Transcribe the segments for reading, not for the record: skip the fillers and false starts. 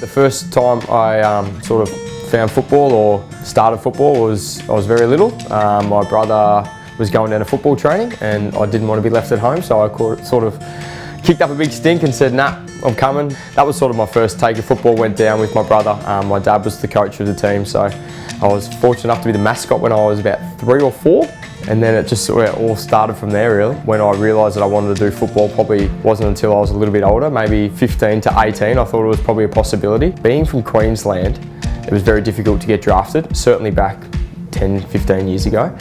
The first time I sort of found football or started football was I was very little. My brother was going down to football training and I didn't want to be left at home, so I sort of kicked up a big stink and said, nah, I'm coming. That was sort of my first take of football, went down with my brother. My dad was the coach of the team, so I was fortunate enough to be the mascot when I was about 3 or 4. And then it just sort of all started from there really. When I realised that I wanted to do football probably wasn't until I was a little bit older, maybe 15 to 18, I thought it was probably a possibility. Being from Queensland, it was very difficult to get drafted, certainly back 10, 15 years ago.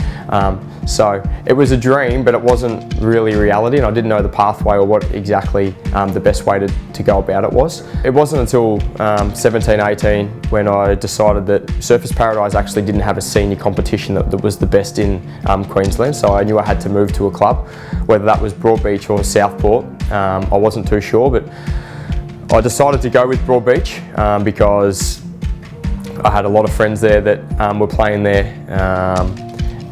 So it was a dream, but it wasn't really reality, and I didn't know the pathway or what exactly the best way to go about it was. It wasn't until 17, 18 when I decided that Surfers Paradise actually didn't have a senior competition that was the best in Queensland, so I knew I had to move to a club, whether that was Broadbeach or Southport. I wasn't too sure, but I decided to go with Broadbeach because I had a lot of friends there that were playing there,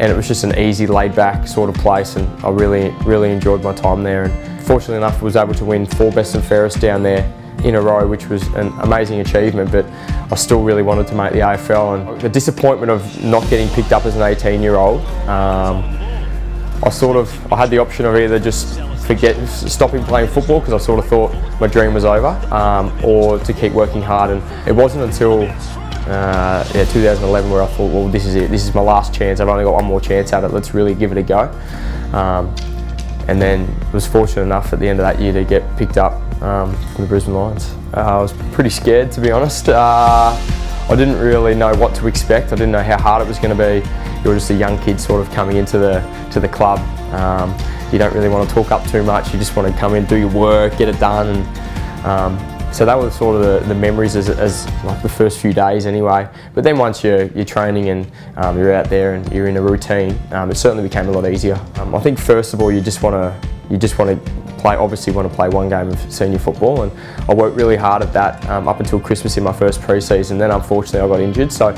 and it was just an easy, laid-back sort of place, and I really enjoyed my time there. And fortunately enough, I was able to win 4 best and fairest down there in a row, which was an amazing achievement, but I still really wanted to make the AFL. And the disappointment of not getting picked up as an 18-year-old, I had the option of either just stopping playing football because I sort of thought my dream was over, or to keep working hard. And it wasn't until 2011 where I thought, well, this is it, this is my last chance, I've only got one more chance at it, let's really give it a go. And then was fortunate enough at the end of that year to get picked up from the Brisbane Lions. I was pretty scared, to be honest. I didn't really know what to expect, I didn't know how hard it was going to be. You're just a young kid sort of coming into the club. You don't really want to talk up too much, you just want to come in, do your work, get it done. And, so that was sort of the memories as like the first few days anyway. But then once you're training and you're out there and you're in a routine, it certainly became a lot easier. I think first of all you just want to play. Obviously, want to play one game of senior football, and I worked really hard at that up until Christmas in my first pre-season. Then unfortunately I got injured, so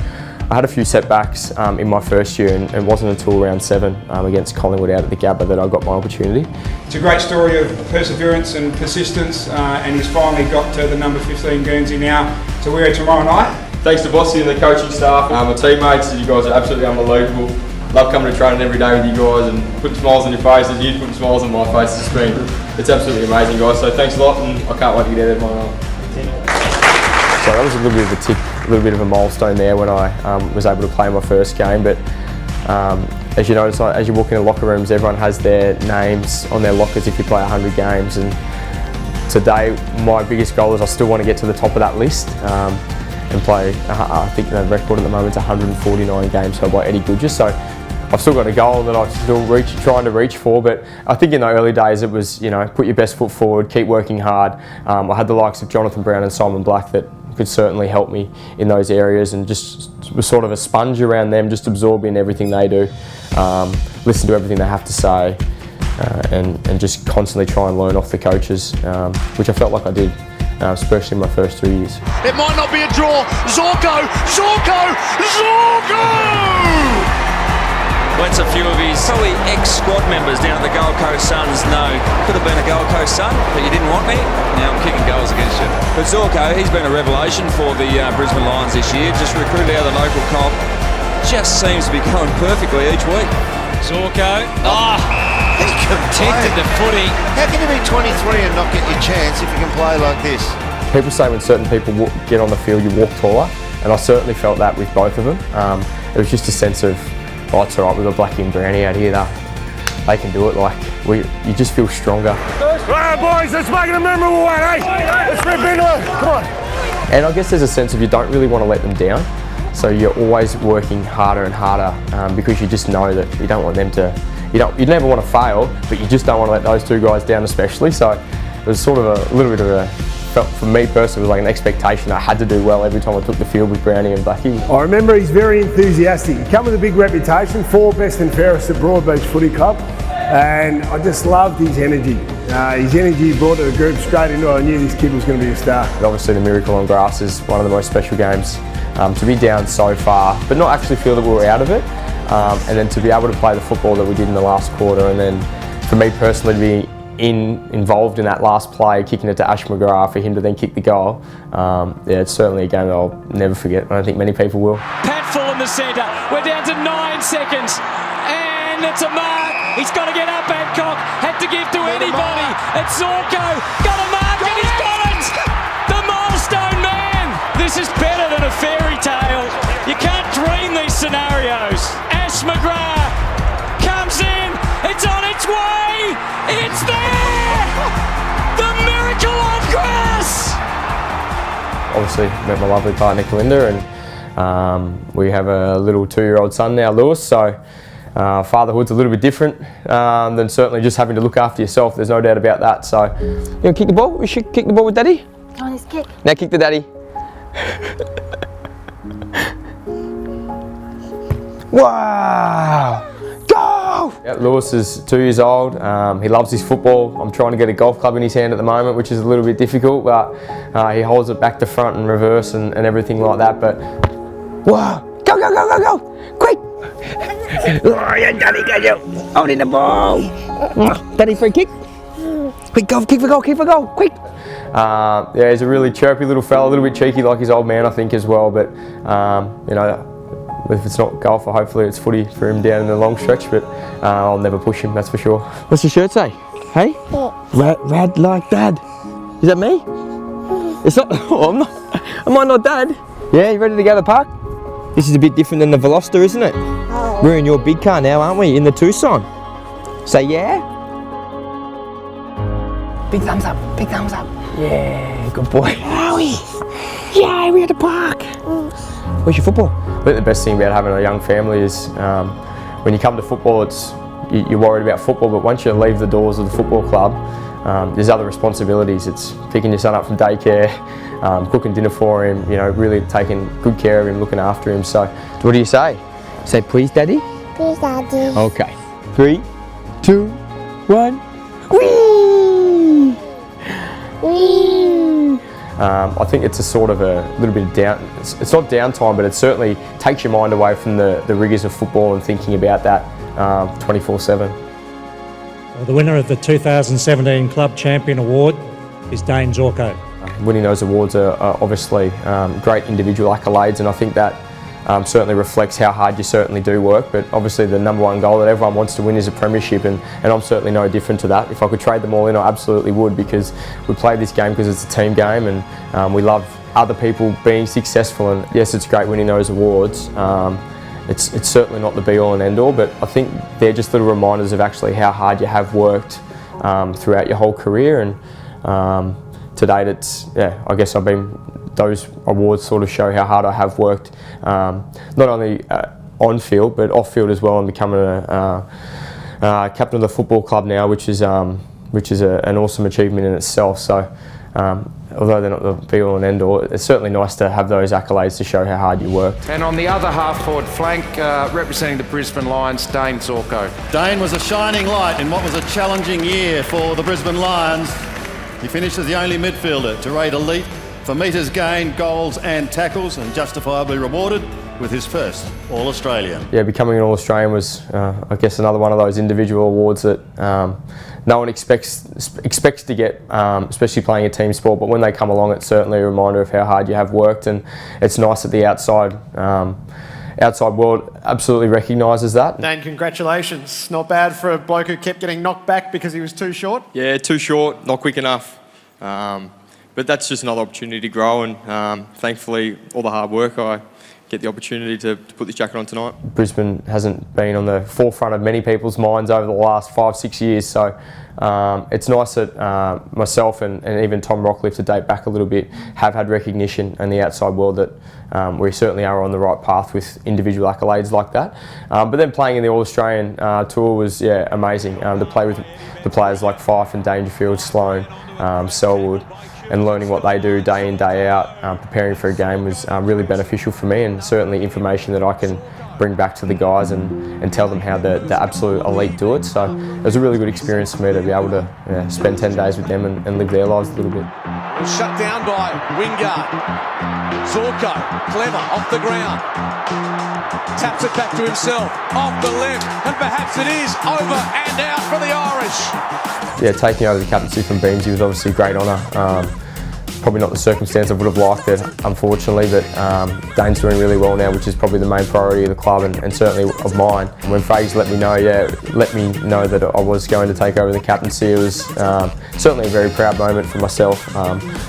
I had a few setbacks in my first year, and it wasn't until round 7 against Collingwood out at the Gabba that I got my opportunity. It's a great story of perseverance and persistence, and he's finally got to the number 15 Guernsey now to wear it tomorrow night. Thanks to Bossy and the coaching staff, my teammates, you guys are absolutely unbelievable. Love coming to training every day with you guys and putting smiles on your faces. You put smiles on my face. It's absolutely amazing, guys. So thanks a lot, and I can't wait to get out of my So that was a little bit of a tick, a little bit of a milestone there when I was able to play my first game. But as you notice, as you walk into locker rooms, everyone has their names on their lockers if you play 100 games. And today, my biggest goal is I still want to get to the top of that list and play. I think the record at the moment is 149 games held by Eddie Goodger. So I've still got a goal that I'm still trying to reach for, but I think in the early days it was, put your best foot forward, keep working hard. I had the likes of Jonathan Brown and Simon Black that could certainly help me in those areas, and just was sort of a sponge around them, just absorbing everything they do, listen to everything they have to say, and just constantly try and learn off the coaches, which I felt like I did, especially in my first 2 years. It might not be a draw. Zorko! Went a few of his probably ex-squad members down at the Gold Coast Suns. No, could have been a Gold Coast Sun, but you didn't want me. Now I'm kicking goals against you. But Zorko, he's been a revelation for the Brisbane Lions this year. Just recruited out of the local comp. Just seems to be going perfectly each week. Zorko. He contented the footy. How can you be 23 and not get your chance if you can play like this? People say when certain people get on the field, you walk taller, and I certainly felt that with both of them. It was just a sense of, oh, it's all right, we've got Blackie and Brownie out here, they can do it. You just feel stronger. Right, boys, let's make it a memorable one, eh? Let's rip into it, come on. And I guess there's a sense of you don't really want to let them down, so you're always working harder and harder because you just know that you don't want them to, you never want to fail, but you just don't want to let those 2 guys down especially. So it was sort of a little bit of a, felt for me personally, it was like an expectation that I had to do well every time I took the field with Brownie and Blackie. I remember he's very enthusiastic. He come with a big reputation, 4 best and fairest at Broadbeach Footy Club, and I just loved his energy. His energy brought the group straight into it. I knew this kid was going to be a star. But obviously the Miracle on Grass is one of the most special games. To be down so far, but not actually feel that we were out of it, and then to be able to play the football that we did in the last quarter, and then for me personally to be involved in that last play, kicking it to Ash McGrath for him to then kick the goal. Yeah, it's certainly a game that I'll never forget. I don't think many people will. Pat full in the centre. We're down to 9 seconds. And it's a mark. He's got to get up, Adcock. Had to give to anybody. It's Zorko. Got a mark and he's got it. The milestone man. This is better than a fairy tale. You can't dream these scenarios. Ash McGrath comes in. It's on its way. It's there. The miracle on grass. Obviously met my lovely partner Kalinda, and we have a little 2-year-old son now, Lewis, so fatherhood's a little bit different than certainly just having to look after yourself. There's no doubt about that. So you want to kick the ball? We should kick the ball with Daddy. Come on, let's kick. Now kick the Daddy. Wow! Go! Yeah, Lewis is 2 years old. He loves his football. I'm trying to get a golf club in his hand at the moment, which is a little bit difficult, but he holds it back to front and reverse and everything like that. But wow! Go, go, go, go, go! Quick! Oh, yeah, Daddy, go! Holding the ball! Daddy, free kick! Quick, go, kick for goal, kick for goal, quick! Yeah, he's a really chirpy little fella, a little bit cheeky like his old man, I think, as well. But you know, if it's not golf, hopefully it's footy for him down in the long stretch. But I'll never push him, that's for sure. What's your shirt say? Hey? Rad like Dad. Is that me? It's not. Oh, I'm not. Am I not Dad? Yeah, you ready to go to the park? This is a bit different than the Veloster, isn't it? We're in your big car now, aren't we? In the Tucson. Say yeah. Big thumbs up. Big thumbs up. Yeah, good boy. Howie! Yeah, we're at the park. Where's your football? I think the best thing about having a young family is when you come to football, you're worried about football, but once you leave the doors of the football club, there's other responsibilities. It's picking your son up from daycare, cooking dinner for him, you know, really taking good care of him, looking after him. So, what do you say? Say please, Daddy? Please, Daddy. Okay. 3, 2, 1. Whee! Whee! I think it's a sort of a little bit of it's not downtime, but it certainly takes your mind away from the rigours of football and thinking about that 24/7. Well, the winner of the 2017 Club Champion Award is Dayne Zorko. Winning those awards are obviously great individual accolades, and I think that certainly reflects how hard you certainly do work. But obviously the number one goal that everyone wants to win is a premiership, and I'm certainly no different to that. If I could trade them all in, I absolutely would, because we play this game because it's a team game, and we love other people being successful. And yes, it's great winning those awards. It's certainly not the be-all and end-all, but I think they're just little reminders of actually how hard you have worked throughout your whole career. And to date, I guess those awards sort of show how hard I have worked, not only on field but off field as well, and becoming a captain of the football club now, which is an awesome achievement in itself. So although they're not the be-all and end-all, it's certainly nice to have those accolades to show how hard you worked. And on the other half-forward flank, representing the Brisbane Lions, Dayne Zorko. Dayne was a shining light in what was a challenging year for the Brisbane Lions. He finished as the only midfielder to rate elite for metres gained, goals and tackles, and justifiably rewarded with his first All-Australian. Yeah, becoming an All-Australian was, I guess, another one of those individual awards that no one expects to get, especially playing a team sport. But when they come along, it's certainly a reminder of how hard you have worked, and it's nice that the outside world absolutely recognises that. Dayne, congratulations. Not bad for a bloke who kept getting knocked back because he was too short. Yeah, too short, not quick enough. But that's just another opportunity to grow, and thankfully all the hard work, I get the opportunity to put this jacket on tonight. Brisbane hasn't been on the forefront of many people's minds over the last 5-6 years, so it's nice that myself and even Tom Rockliff, to date back a little bit, have had recognition in the outside world that we certainly are on the right path with individual accolades like that. But then playing in the All-Australian tour was amazing. To play with the players like Fife and Dangerfield, Sloane, Selwood, and learning what they do day in, day out, preparing for a game was really beneficial for me, and certainly information that I can bring back to the guys and tell them how the absolute elite do it. So it was a really good experience for me to be able to spend 10 days with them and live their lives a little bit. Shut down by Wingard. Zorko, clever, off the ground. Taps it back to himself, off the left, and perhaps it is over and out for the Irish. Yeah, taking over the captaincy from Beamsy was obviously a great honour. Probably not the circumstance I would have liked it, unfortunately, but Dayne's doing really well now, which is probably the main priority of the club and certainly of mine. When Fags let me know that I was going to take over the captaincy, it was certainly a very proud moment for myself.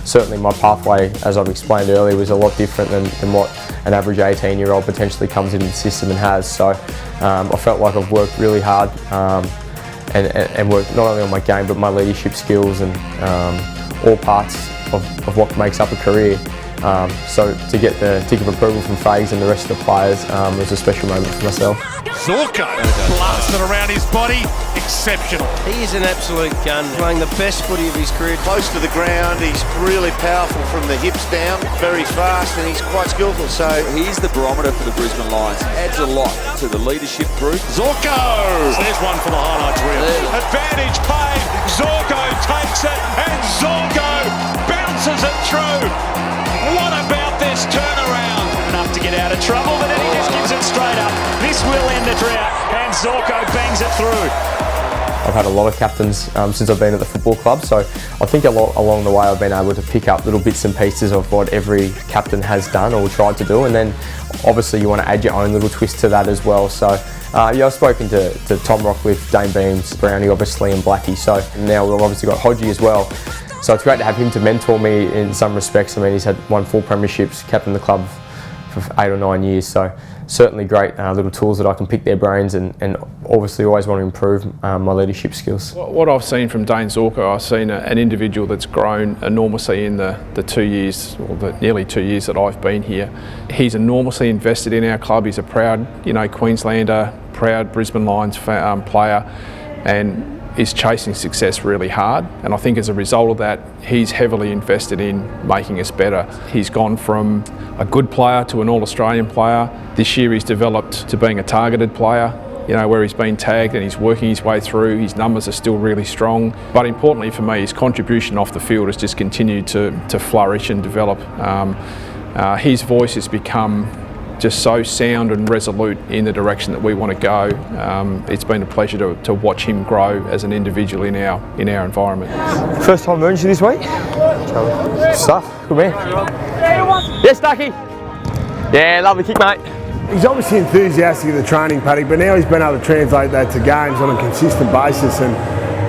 Certainly my pathway, as I've explained earlier, was a lot different than what an average 18-year-old potentially comes into the system and has. So I felt like I've worked really hard and worked not only on my game but my leadership skills and all parts of what makes up a career. So to get the tick of approval from Fags and the rest of the players was a special moment for myself. Zorko blasted around his body, exceptional. He is an absolute gun, playing the best footy of his career. Close to the ground, he's really powerful from the hips down, very fast, and he's quite skillful. So he's the barometer for the Brisbane Lions. Adds a lot to the leadership group. Zorko! There's one for the highlights reel. Advantage paid. Zorko takes it, and Zorko bounces it through. What about this turnaround? Enough to get out of trouble, but then he just gives it straight up. This will end the drought, and Zorko bangs it through. I've had a lot of captains since I've been at the football club, so I think along the way I've been able to pick up little bits and pieces of what every captain has done or tried to do, and then obviously you want to add your own little twist to that as well. So yeah, I've spoken to Tom Rockcliffe, Dane Beams, Brownie obviously, and Blackie. So now we've obviously got Hodgie as well. So it's great to have him to mentor me in some respects. I mean, he's won 4 premierships, captained the club for 8 or 9 years. So certainly great little tools that I can pick their brains and obviously always want to improve my leadership skills. What I've seen from Dayne Zorko, I've seen an individual that's grown enormously in the 2 years, or the nearly 2 years that I've been here. He's enormously invested in our club. He's a proud, Queenslander, proud Brisbane Lions player, and is chasing success really hard, and I think as a result of that he's heavily invested in making us better. He's gone from a good player to an All-Australian player. This year he's developed to being a targeted player, where he's been tagged and he's working his way through. His numbers are still really strong, but importantly for me, his contribution off the field has just continued to flourish and develop. His voice has become just so sound and resolute in the direction that we want to go. It's been a pleasure to watch him grow as an individual in our environment. First time emergency this week? Stuff, good man. Yes, Ducky. Yeah, lovely kick, mate. He's obviously enthusiastic in the training paddock, but now he's been able to translate that to games on a consistent basis, and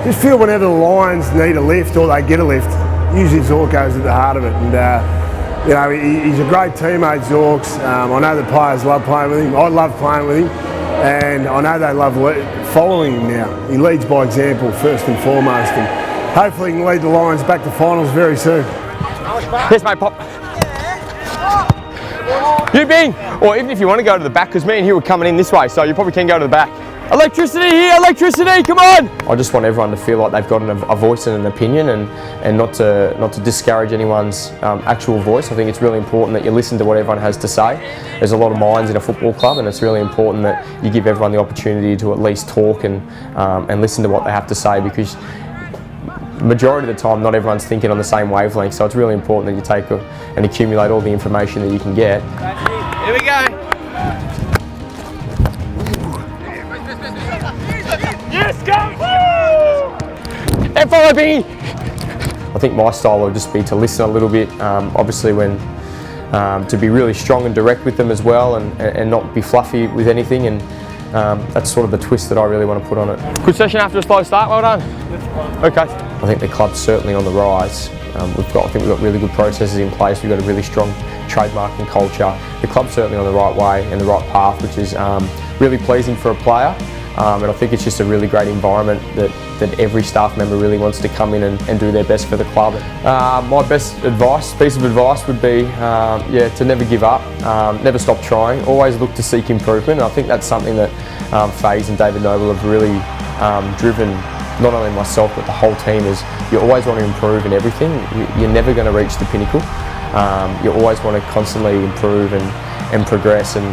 just feel whenever the Lions need a lift or they get a lift, usually Zorko's at the heart of it. And he's a great teammate, Zorks. I know the players love playing with him. I love playing with him, and I know they love following him now. He leads by example first and foremost, and hopefully he can lead the Lions back to finals very soon. Yes, mate, pop. You Bing! Or even if you want to go to the back, because me and Hugh are coming in this way, so you probably can go to the back. Electricity here, electricity, come on! I just want everyone to feel like they've got a voice and an opinion, and not to discourage anyone's actual voice. I think it's really important that you listen to what everyone has to say. There's a lot of minds in a football club, and it's really important that you give everyone the opportunity to at least talk and listen to what they have to say, because majority of the time not everyone's thinking on the same wavelength, so it's really important that you take and accumulate all the information that you can get. Here we go. Yes, go! And follow me! I think my style will just be to listen a little bit, obviously to be really strong and direct with them as well, and not be fluffy with anything, and that's sort of the twist that I really want to put on it. Good session after a slow start, well done. Okay. I think the club's certainly on the rise. I think we've got really good processes in place. We've got a really strong trademarking culture. The club's certainly on the right way and the right path, which is really pleasing for a player. And I think it's just a really great environment that every staff member really wants to come in and do their best for the club. My best piece of advice would be to never give up, never stop trying, always look to seek improvement. And I think that's something that Faze and David Noble have really driven not only myself but the whole team. Is you always want to improve in everything. You're never going to reach the pinnacle. You always want to constantly improve and progress, and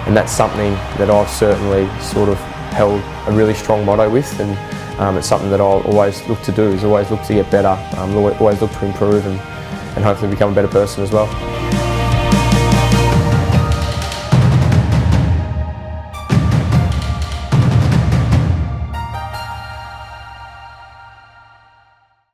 and that's something that I've certainly sort of held a really strong motto with, and it's something that I'll always look to do, is always look to get better, always look to improve and hopefully become a better person as well.